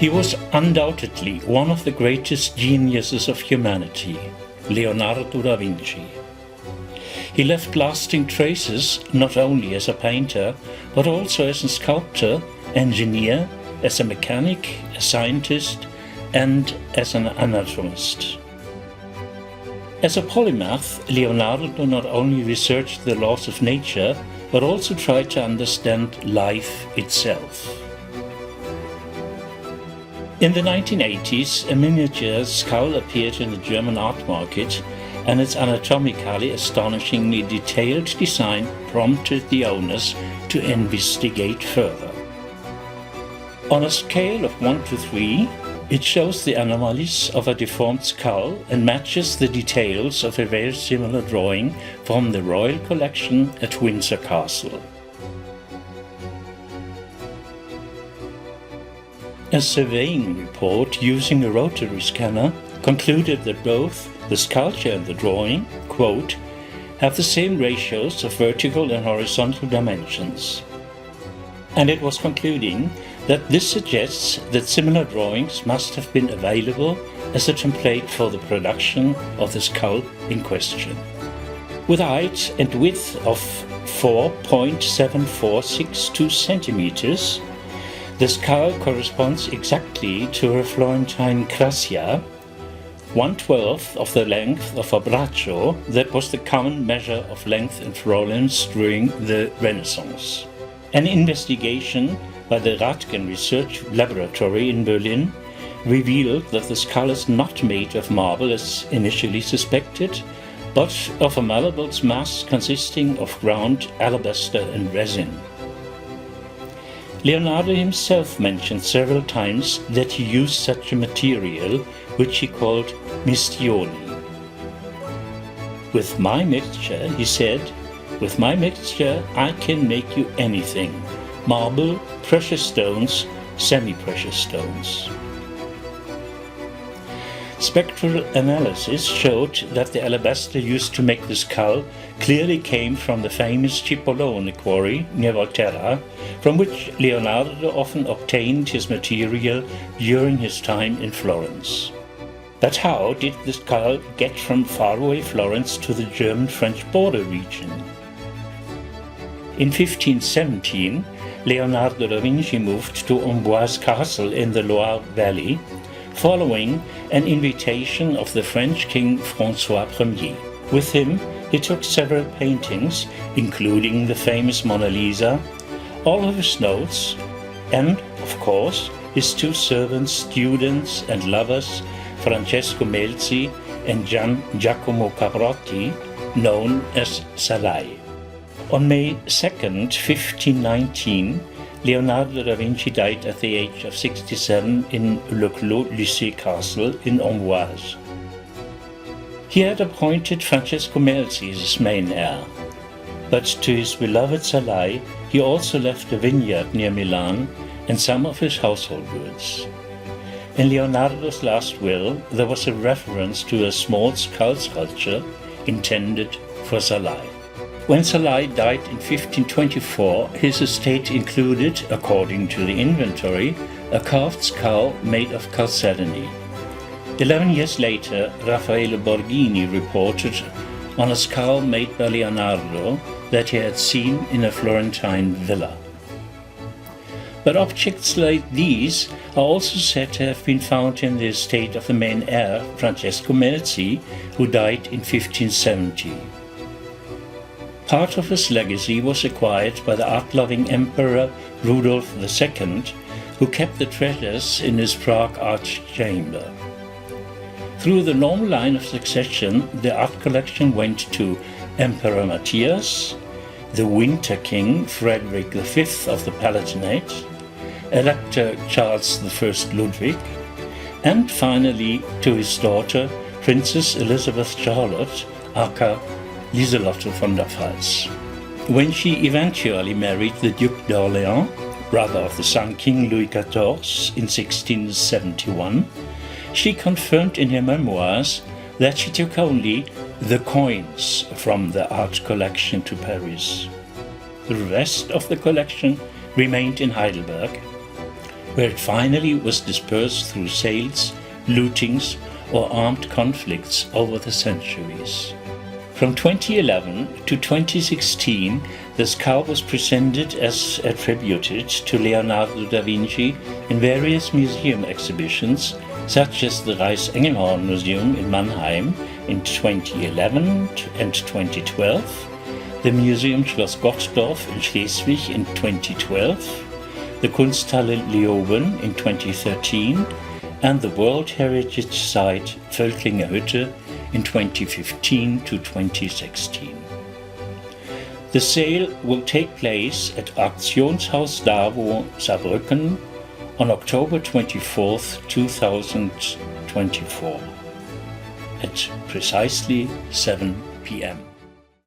He was undoubtedly one of the greatest geniuses of humanity, Leonardo da Vinci. He left lasting traces not only as a painter, but also as a sculptor, engineer, as a mechanic, a scientist, and as an anatomist. As a polymath, Leonardo not only researched the laws of nature, but also tried to understand life itself. In the 1980s, a miniature skull appeared in the German art market, and its anatomically astonishingly detailed design prompted the owners to investigate further. On a scale of 1 to 3, it shows the anomalies of a deformed skull and matches the details of a very similar drawing from the royal collection at Windsor Castle. A surveying report using a rotary scanner concluded that both the sculpture and the drawing, quote, have the same ratios of vertical and horizontal dimensions. And it was concluding that this suggests that similar drawings must have been available as a template for the production of the skull in question. With a height and width of 4.7462 centimeters, the skull corresponds exactly to a Florentine crassia, 1/12 of the length of a braccio that was the common measure of length in Florence during the Renaissance. An investigation by the Radgen Research Laboratory in Berlin revealed that the skull is not made of marble as initially suspected, but of a malleable mass consisting of ground alabaster and resin. Leonardo himself mentioned several times that he used such a material, which he called mistioli. "With my mixture," he said, "with my mixture I can make you anything: marble, precious stones, semi-precious stones." Spectral analysis showed that the alabaster used to make the skull clearly came from the famous Cipollone quarry near Volterra, from which Leonardo often obtained his material during his time in Florence. But how did the skull get from faraway Florence to the German-French border region? In 1517, Leonardo da Vinci moved to Amboise Castle in the Loire Valley, following an invitation of the French King François I. With him, he took several paintings, including the famous Mona Lisa, all of his notes, and, of course, his two servants, students, and lovers, Francesco Melzi and Gian Giacomo Cabrotti, known as Salai. On May 2, 1519, Leonardo da Vinci died at the age of 67 in Le Clos Lycée Castle in Amboise. He had appointed Francesco Melzi as his main heir, but to his beloved Salai he also left a vineyard near Milan and some of his household goods. In Leonardo's last will there was a reference to a small skull sculpture intended for Salai. When Salai died in 1524, his estate included, according to the inventory, a carved skull made of chalcedony. 11 years later, Raffaele Borghini reported on a skull made by Leonardo that he had seen in a Florentine villa. But objects like these are also said to have been found in the estate of the main heir, Francesco Melzi, who died in 1570. Part of his legacy was acquired by the art-loving Emperor Rudolf II, who kept the treasures in his Prague art chamber. Through the normal line of succession, the art collection went to Emperor Matthias, the Winter King Frederick V of the Palatinate, Elector Charles I Ludwig, and finally to his daughter, Princess Elizabeth Charlotte, aka Lieselotte von der Pfalz. When she eventually married the Duke d'Orléans, brother of the Sun King Louis XIV, in 1671, she confirmed in her memoirs that she took only the coins from the art collection to Paris. The rest of the collection remained in Heidelberg. where it finally was dispersed through sales, lootings, or armed conflicts over the centuries. From 2011 to 2016, the skull was presented as attributed to Leonardo da Vinci in various museum exhibitions, such as the Reichsengelhorn Museum in Mannheim in 2011 and 2012, the Museum Schloss Gottorf in Schleswig in 2012, the Kunsthalle Leoben in 2013, and the World Heritage Site Völklinger Hütte in 2015 to 2016. The sale will take place at Auktionshaus Davo, Saarbrücken on October 24, 2024 at precisely 7 p.m.